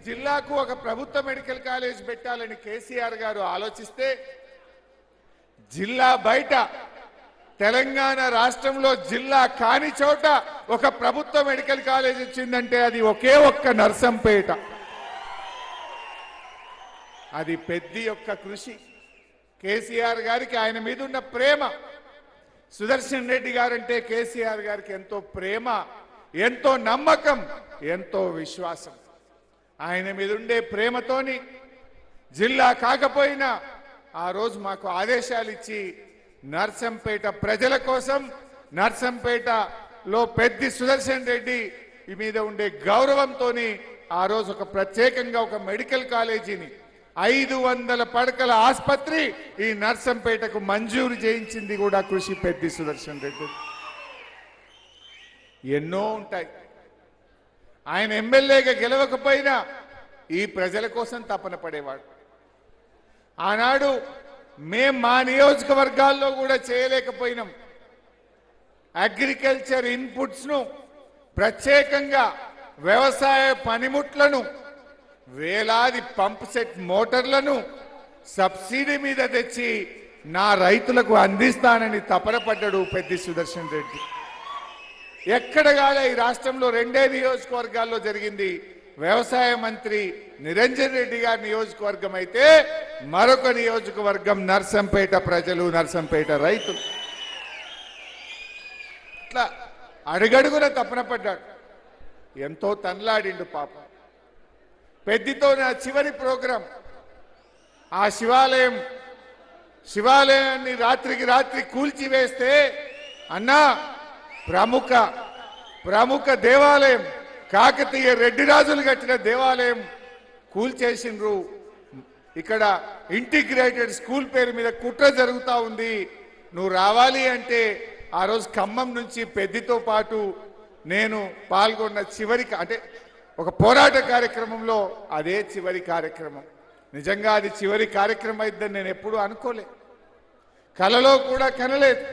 జిల్లాకు ఒక ప్రభుత్వ మెడికల్ కాలేజ్ పెట్టాలని కేసీఆర్ గారు ఆలోచిస్తే జిల్లా బయట తెలంగాణ రాష్ట్రంలో జిల్లా కాని చోట ఒక ప్రభుత్వ మెడికల్ కాలేజ్ వచ్చిందంటే అది ఒకే ఒక్క నర్సంపేట. అది పెద్ది యొక్క కృషి, కేసీఆర్ గారికి ఆయన మీద ఉన్న ప్రేమ. సుదర్శన్ రెడ్డి గారంటే కేసీఆర్ గారికి ఎంతో ప్రేమ, ఎంతో నమ్మకం, ఎంతో విశ్వాసం. ఆయన మీద ఉండే ప్రేమతోని జిల్లా కాకపోయినా ఆ రోజు మాకు ఆదేశాలు ఇచ్చి నర్సంపేట ప్రజల కోసం, నర్సంపేటలో పెద్ది సుదర్శన్ రెడ్డి మీద ఉండే గౌరవంతో ఆ రోజు ఒక ప్రత్యేకంగా ఒక మెడికల్ కాలేజీని 500 పడకల ఆసుపత్రి ఈ నర్సంపేటకు మంజూరు చేయించింది కూడా కృషి పెద్ది సుదర్శన్ రెడ్డి. ఎన్నో ఉంటాయి. ఆయన ఎమ్మెల్యేగా గెలవకపోయినా ఈ ప్రజల కోసం తపన పడేవాడు. ఆనాడు మా నియోజకవర్గాల్లో కూడా చేయలేకపోయినాం. అగ్రికల్చర్ ఇన్పుట్స్ ను ప్రత్యేకంగా వ్యవసాయ పనిముట్లను, వేలాది పంప్ సెట్ మోటార్లను సబ్సిడీ మీద తెచ్చి నా రైతులకు అందిస్తానని తపన పడ్డాడు పెద్ది సుదర్శన్ రెడ్డి. ఎక్కడ కాలే ఈ రాష్ట్రంలో 2 నియోజకవర్గాల్లో జరిగింది. వ్యవసాయ మంత్రి నిరంజన్ రెడ్డి గారి నియోజకవర్గం అయితే మరొక నియోజకవర్గం నర్సంపేట ప్రజలు, నర్సంపేట రైతులు. ఇట్లా అడుగడుగున తపన పడ్డాడు. ఎంతో తన్లాడిండు పాపం. పెద్దితో నా చివరి ప్రోగ్రాం ఆ శివాలయాన్ని రాత్రికి రాత్రి కూల్చివేస్తే, అన్నా ప్రముఖ దేవాలయం, కాకతీయ రెడ్డి రాజులు కట్టిన దేవాలయం కూల్చేసిండ్రు. ఇక్కడ ఇంటిగ్రేటెడ్ స్కూల్ పేరు మీద కుట్ర జరుగుతూ ఉంది. నువ్వు రావాలి అంటే ఆ రోజు ఖమ్మం నుంచి పెద్దితో పాటు నేను పాల్గొన్న అంటే ఒక పోరాట కార్యక్రమంలో అదే చివరి కార్యక్రమం. నిజంగా అది చివరి కార్యక్రమం అయిద్దని నేను ఎప్పుడూ అనుకోలే, కలలో కూడా కనలేదు.